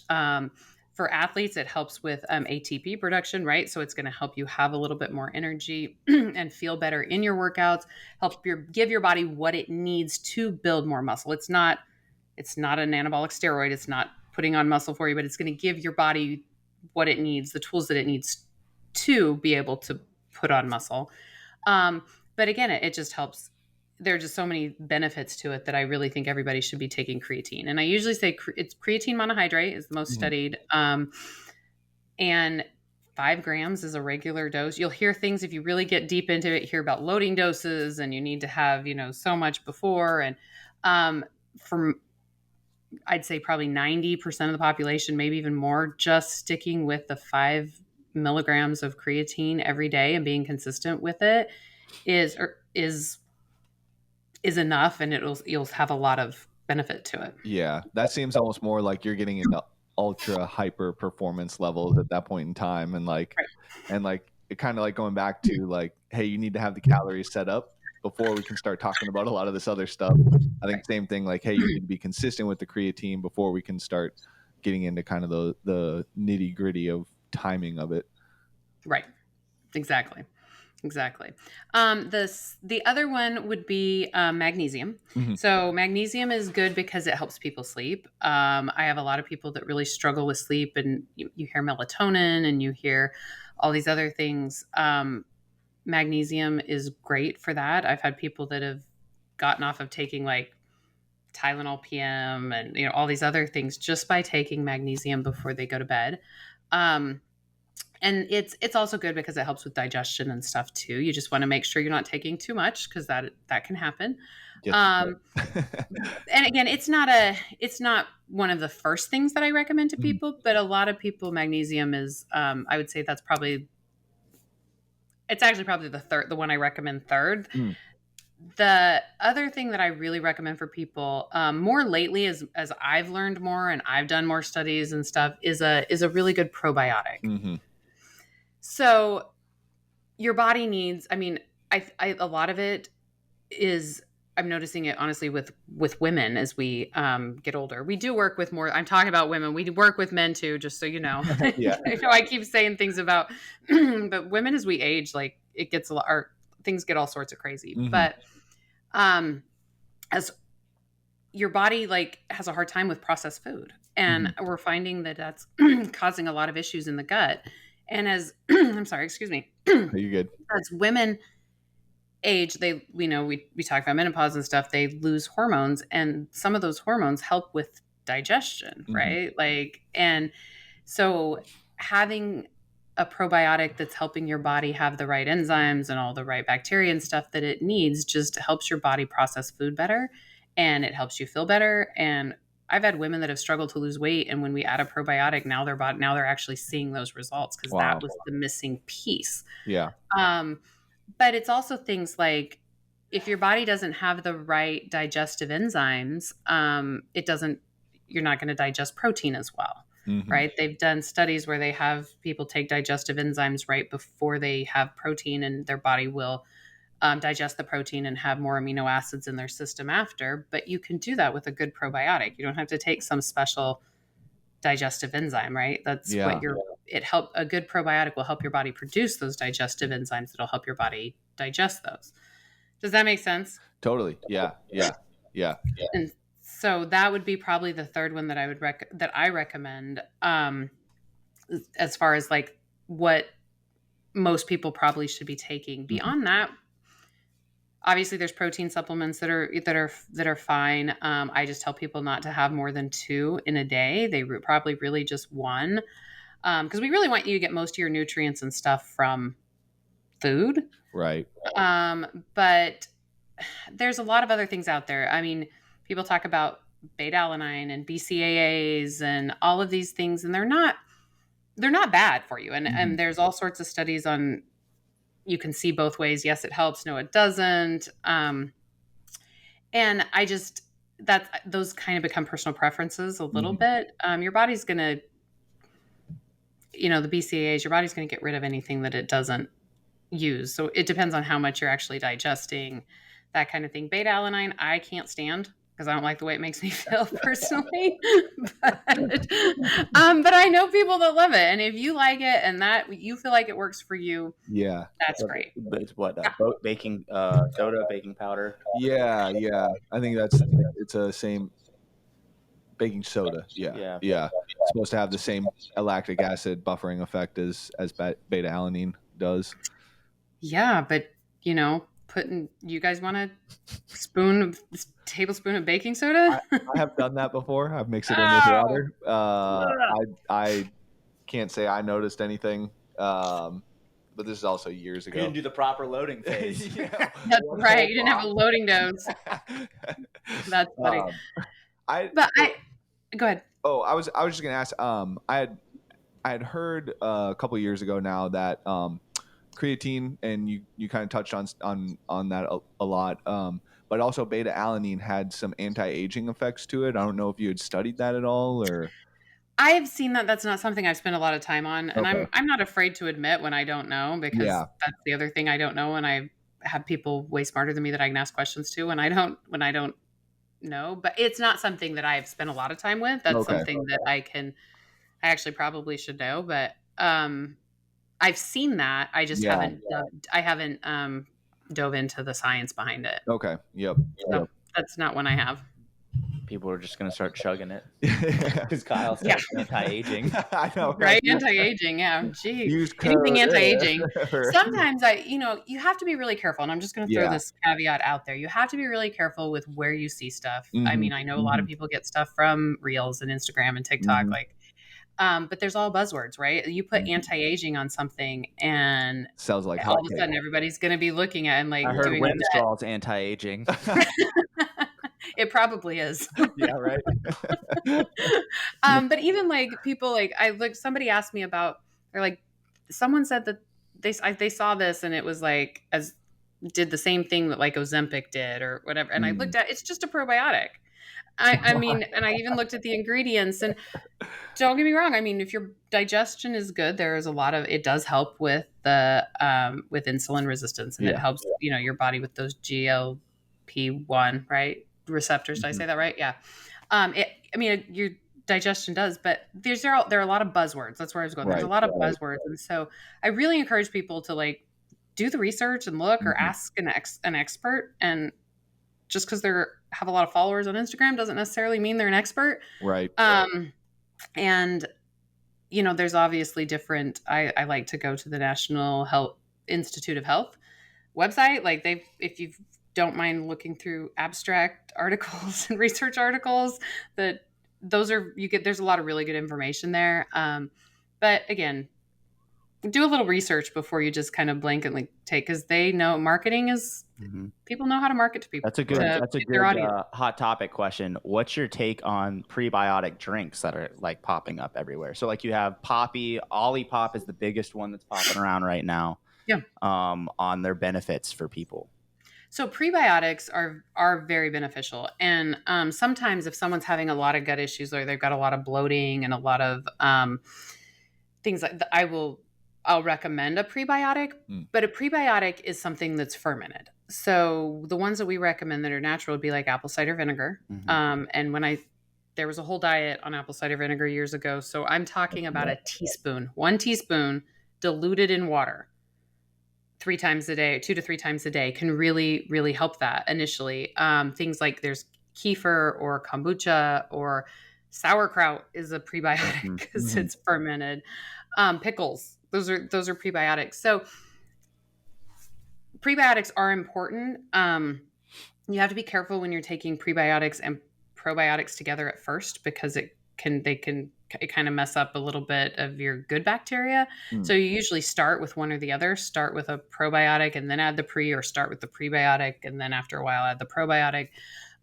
For athletes, it helps with ATP production, right? So it's going to help you have a little bit more energy and feel better in your workouts, give your body what it needs to build more muscle. It's not an anabolic steroid. It's not putting on muscle for you, but it's going to give your body what it needs, the tools that it needs to be able to put on muscle. But again, it just helps. There are just so many benefits to it that I really think everybody should be taking creatine. And I usually say it's creatine monohydrate is the most studied. And 5 grams is a regular dose. You'll hear things if you really get deep into it, hear about loading doses and you need to have, so much before. And from I'd say probably 90% of the population, maybe even more, just sticking with the 5 milligrams of creatine every day and being consistent with it is enough, and you'll have a lot of benefit to it. Yeah, that seems almost more like you're getting into ultra hyper performance levels at that point in time, and like it kind of like going back to like, hey, you need to have the calories set up before we can start talking about a lot of this other stuff. I think same thing, like, hey, you need to be consistent with the creatine before we can start getting into kind of the nitty gritty of timing of it. Right. Exactly. The other one would be magnesium. So magnesium is good because it helps people sleep. I have a lot of people that really struggle with sleep, and you hear melatonin and you hear all these other things. Magnesium is great for that. I've had people that have gotten off of taking like Tylenol PM and all these other things just by taking magnesium before they go to bed. And it's also good because it helps with digestion and stuff too. You just want to make sure you're not taking too much because that can happen. Yes. And again, it's not one of the first things that I recommend to people, but a lot of people, magnesium is, I would say it's actually probably the one I recommend third. The other thing that I really recommend for people more lately, as I've learned more and I've done more studies and stuff, is a really good probiotic. So your body needs, a lot of it is, I'm noticing it honestly with women as we get older. We do work with more, I'm talking about women. We work with men too, just so you know. Yeah. I know I keep saying things about, but women as we age, like it gets a lot, or things get all sorts of crazy. But as your body like has a hard time with processed food, and we're finding that that's causing a lot of issues in the gut. And as I'm sorry, excuse me. Are you good? As women age, we talk about menopause and stuff, they lose hormones, and some of those hormones help with digestion, right? Like, and so having a probiotic that's helping your body have the right enzymes and all the right bacteria and stuff that it needs just helps your body process food better, and it helps you feel better. And I've had women that have struggled to lose weight, and when we add a probiotic, now they're actually seeing those results because that was the missing piece. Yeah. But it's also things like if your body doesn't have the right digestive enzymes, you're not going to digest protein as well, right? They've done studies where they have people take digestive enzymes right before they have protein, and their body will digest the protein and have more amino acids in their system after. But you can do that with a good probiotic. You don't have to take some special digestive enzyme, right? That's what a good probiotic will help your body produce those digestive enzymes that'll help your body digest those. Does that make sense? Totally. Yeah. And so that would be probably the third one that I would recommend as far as like what most people probably should be taking. Beyond that, obviously there's protein supplements that are fine. I just tell people not to have more than 2 in a day. They probably really just 1, because we really want you to get most of your nutrients and stuff from food. Right. But there's a lot of other things out there. I mean, people talk about beta-alanine and BCAAs and all of these things, and they're not bad for you. And there's all sorts of studies on you can see both ways. Yes, it helps. No, it doesn't. And I just, those kind of become personal preferences a little bit. Your body's going to, the BCAAs, your body's going to get rid of anything that it doesn't use. So it depends on how much you're actually digesting, that kind of thing. Beta alanine, I can't stand because I don't like the way it makes me feel personally. but I know people that love it. And if you like it and that you feel like it works for you, Yeah. that's great. It's what baking soda, baking powder. Yeah. I think it's a same baking soda. Yeah. It's supposed to have the same lactic acid buffering effect as beta alanine does. Yeah, but you guys want a tablespoon of baking soda? I have done that before. I've mixed it in with water. I can't say I noticed anything. But this is also years ago. You didn't do the proper loading phase. That's right. You didn't have a loading dose. That's funny. Go ahead. Oh, I was just gonna ask. I had heard a couple years ago now that creatine, and you kind of touched on that a lot. But also beta alanine had some anti-aging effects to it. I don't know if you had studied that at all, or. I have seen that. That's not something I've spent a lot of time on, and Okay. I'm not afraid to admit when I don't know, because that's the other thing I don't know, and I have people way smarter than me that I can ask questions to when I don't know. But it's not something that I've spent a lot of time with. That's something that I actually probably should know, but I've seen that. I just haven't dove into the science behind it. Okay. Yep. So that's not one I have. People are just going to start chugging it because Kyle said anti-aging. I know, right? Anti-aging, yeah. Gee, anything anti-aging. Sometimes you have to be really careful, and I'm just going to throw this caveat out there. You have to be really careful with where you see stuff. I mean, I know a lot of people get stuff from Reels and Instagram and TikTok, but there's all buzzwords, right? You put anti-aging on something, and sounds like all of a sudden everybody's going to be looking at and I heard Winstraw's anti-aging. It probably is. Yeah, right. But even people somebody asked me about, or someone said that they saw this and it was did the same thing that Ozempic did or whatever. And I looked at, it's just a probiotic. I mean, and I even looked at the ingredients, and don't get me wrong. I mean, if your digestion is good, there is it does help with the, with insulin resistance, and it helps, your body with those GLP-1, right? Receptors. Did I say that right? Yeah. Your digestion does, but there are a lot of buzzwords. That's where I was going. There's a lot of buzzwords. And so I really encourage people to do the research and look or ask an expert. And just because they have a lot of followers on Instagram doesn't necessarily mean they're an expert. Right. And there's obviously different, I like to go to the National Health Institute of Health website. If you don't mind looking through abstract articles and research articles, there's a lot of really good information there. But again, do a little research before you just kind of blanketly take, because they know marketing is, people know how to market to people. That's a good hot topic question. What's your take on prebiotic drinks that are popping up everywhere? So you have Poppy, Olipop is the biggest one that's popping around right now. Yeah. On their benefits for people. So prebiotics are very beneficial. And sometimes if someone's having a lot of gut issues, or they've got a lot of bloating and a lot of things like that, I'll recommend a prebiotic. But a prebiotic is something that's fermented. So the ones that we recommend that are natural would be apple cider vinegar. And there was a whole diet on apple cider vinegar years ago. So I'm talking about one teaspoon diluted in water 3 times a day, 2 to 3 times a day, can really, really help that initially. Things like there's kefir or kombucha or sauerkraut is a prebiotic because it's fermented. Pickles, those are prebiotics. So prebiotics are important. You have to be careful when you're taking prebiotics and probiotics together at first, because it kind of mess up a little bit of your good bacteria. So you usually start with one or the other. Start with a probiotic and then add the pre, or start with the prebiotic and then after a while add the probiotic.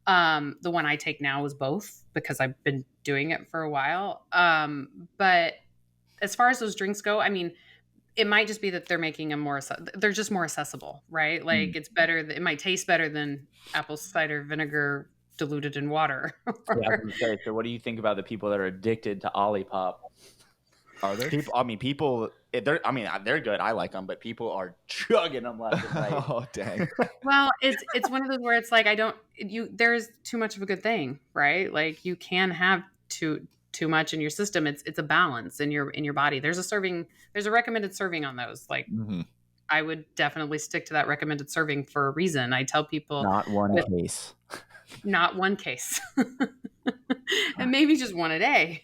The one I take now is both, because I've been doing it for a while. But as far as those drinks go, I mean, it might just be that they're making them they're just more accessible, right? Like it's better. It might taste better than apple cider vinegar diluted in water. Yeah, I was gonna say, so what do you think about the people that are addicted to Olipop? Are there? They're good. I like them, but people are chugging them left and right. Oh, dang. Well, it's one of those where it's like there's too much of a good thing, right? Like you can have too much in your system. It's a balance in your body. There's a recommended serving on those. Like I would definitely stick to that recommended serving for a reason. I tell people Not one case. Not one case. And maybe just one a day.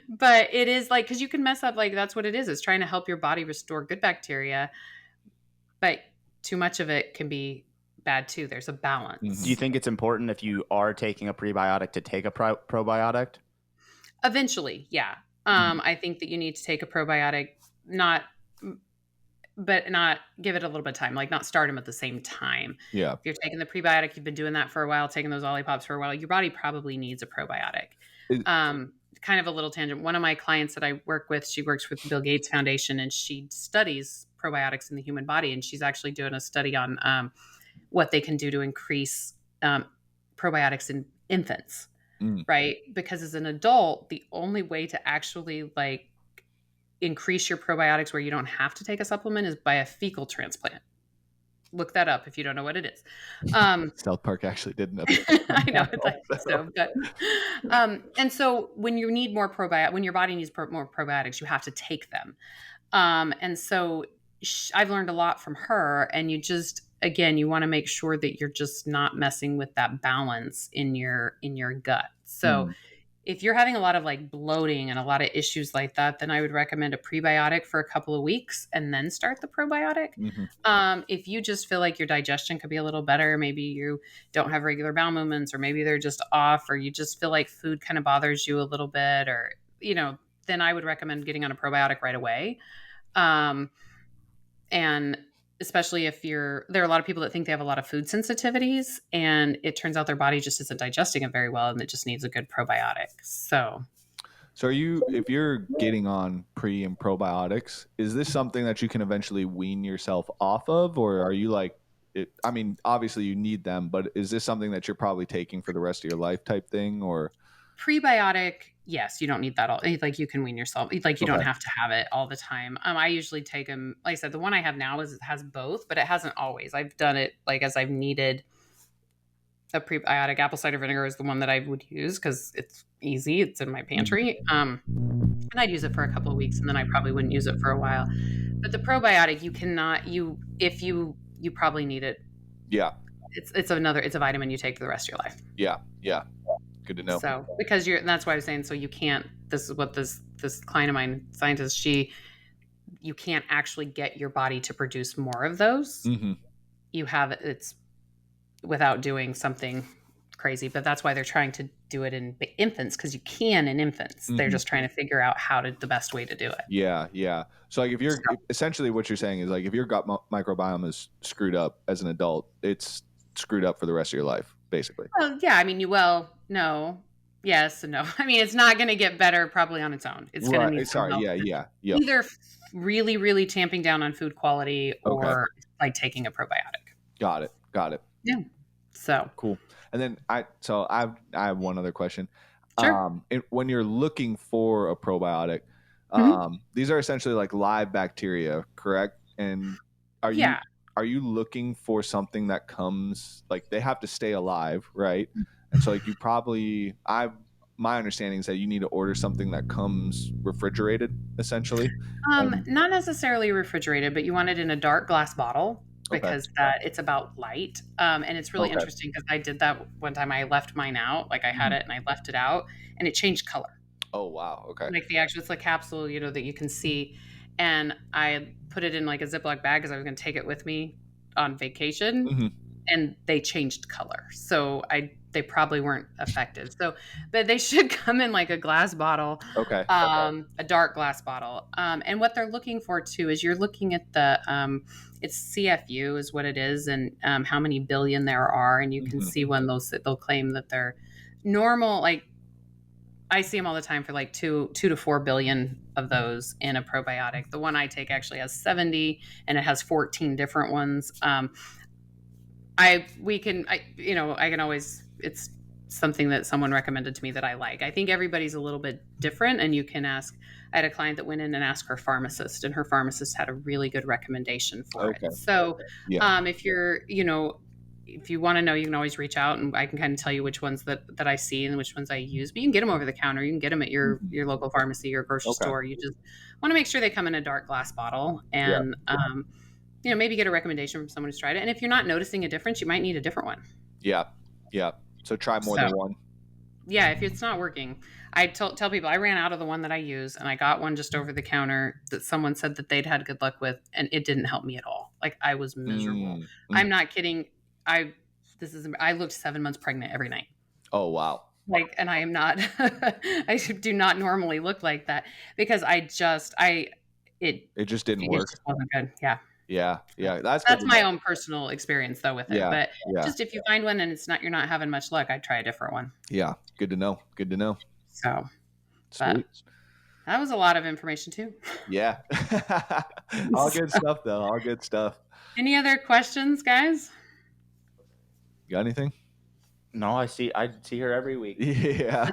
But it is like, because you can mess up, like that's what it is. It's trying to help your body restore good bacteria. But too much of it can be bad too. There's a balance. Do you think it's important if you are taking a prebiotic to take a probiotic? Eventually, yeah. I think that you need to take a probiotic, but not give it a little bit of time, like not start them at the same time. Yeah. If you're taking the prebiotic, you've been doing that for a while, taking those Olipops for a while, your body probably needs a probiotic. Kind of a little tangent. One of my clients that I work with, she works with the Bill Gates Foundation and she studies probiotics in the human body. And she's actually doing a study on what they can do to increase probiotics in infants, right? Because as an adult, the only way to actually like increase your probiotics where you don't have to take a supplement is by a fecal transplant. Look that up if you don't know what it is. South Park actually did an I know it's like so, but and so when you need more when your body needs more probiotics, you have to take them. And so I've learned a lot from her. And you just, again, you want to make sure that you're just not messing with that balance in your gut. So if you're having a lot of like bloating and a lot of issues like that, then I would recommend a prebiotic for a couple of weeks and then start the probiotic. If you just feel like your digestion could be a little better, maybe you don't have regular bowel movements, or maybe they're just off, or you just feel like food kind of bothers you a little bit, or, then I would recommend getting on a probiotic right away. And especially if there are a lot of people that think they have a lot of food sensitivities, and it turns out their body just isn't digesting it very well, and it just needs a good probiotic. So if you're getting on pre and probiotics, is this something that you can eventually wean yourself off of, or are you like, obviously you need them, but is this something that you're probably taking for the rest of your life type thing, or? Prebiotic, yes, you don't need that all. Like you can wean yourself. Like you don't have to have it all the time. I usually take them. Like I said, the one I have now has both, but it hasn't always. I've done it like as I've needed. A prebiotic. Apple cider vinegar is the one that I would use because it's easy. It's in my pantry. And I'd use it for a couple of weeks, and then I probably wouldn't use it for a while. But the probiotic, you cannot. If you probably need it. Yeah. It's a vitamin you take for the rest of your life. Yeah. Yeah. Good to know. So because that's why I was saying, so you can't, this is what this client of mine, scientist, you can't actually get your body to produce more of those. You have it's without doing something crazy, but that's why they're trying to do it in infants, because you can in infants. They're just trying to figure out the best way to do it. Yeah. Yeah. So like essentially what you're saying is like, if your gut microbiome is screwed up as an adult, it's screwed up for the rest of your life, basically. Well, yeah. No. Yes and no. It's not going to get better probably on its own. It's going to need some help. Yeah. Either really, really tamping down on food quality or like taking a probiotic. Got it. Yeah. So cool. And then I have one other question. Sure. When you're looking for a probiotic, these are essentially like live bacteria, correct? And are you looking for something that comes, like they have to stay alive, right? And so like my understanding is that you need to order something that comes refrigerated, essentially. Not necessarily refrigerated, but you want it in a dark glass bottle because it's about light. And it's really interesting because I did that one time. I left mine out, like I had it and I left it out and it changed color. Oh, wow. Okay. Like it's a capsule, that you can see. And I put it in like a Ziploc bag because I was going to take it with me on vacation, and they changed color. So they probably weren't effective. So, but they should come in like a glass bottle, a dark glass bottle. And what they're looking for too is you're looking at the, it's CFU is what it is, and how many billion there are, and you can see when they'll claim that they're normal, like I see them all the time for like 2 to 4 billion of those in a probiotic. The one I take actually has 70, and it has 14 different ones. I can always, it's something that someone recommended to me that I like. I think everybody's a little bit different, and you can ask. I had a client that went in and asked her pharmacist, and her pharmacist had a really good recommendation for Okay. it. So, Yeah. if you're, if you want to know, you can always reach out, and I can kind of tell you which ones that I see and which ones I use. But you can get them over the counter. You can get them at your local pharmacy or grocery Okay. store. You just want to make sure they come in a dark glass bottle, and maybe get a recommendation from someone who's tried it. And if you're not noticing a difference, you might need a different one. Yeah. Yeah. So try more than one. Yeah, if it's not working, I tell people I ran out of the one that I use, and I got one just over the counter that someone said that they'd had good luck with, and it didn't help me at all. Like, I was miserable. I'm not kidding. I looked 7 months pregnant every night. Oh, wow. Like, and I am not, I do not normally look like that, because it just didn't work. It just wasn't good. Yeah. Yeah. That's my own personal experience though with it. Yeah. But Yeah. just if you find one and you're not having much luck, I'd try a different one. Yeah. Good to know. So, sweet. That was a lot of information too. Yeah. All good stuff though. All good stuff. Any other questions, guys? You got anything? No, I see her every week. Yeah.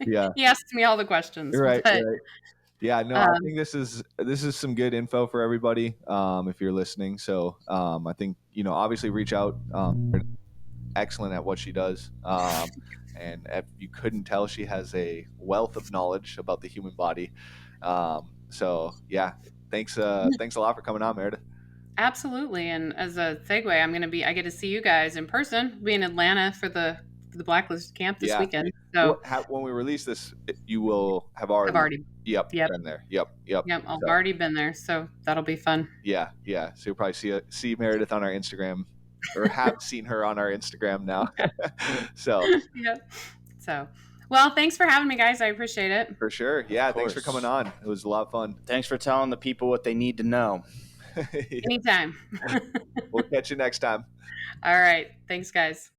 Yeah. He asks me all the questions. Right. Yeah, no, I think this is some good info for everybody, if you're listening. So I think, obviously reach out. Excellent at what she does. And if you couldn't tell, she has a wealth of knowledge about the human body. So yeah, thanks a lot for coming on, Meredith. Absolutely. And as a segue, I get to see you guys in person. Be in Atlanta for the Blacklist camp this weekend. So when we release this, you will have already been there. Yep. I've already been there, so that'll be fun. Yeah. So you'll probably see Meredith on our Instagram, or have seen her on our Instagram now. So well, thanks for having me, guys. I appreciate it. For sure. Yeah, thanks for coming on. It was a lot of fun. Thanks for telling the people what they need to know. Anytime. We'll catch you next time. All right. Thanks, guys.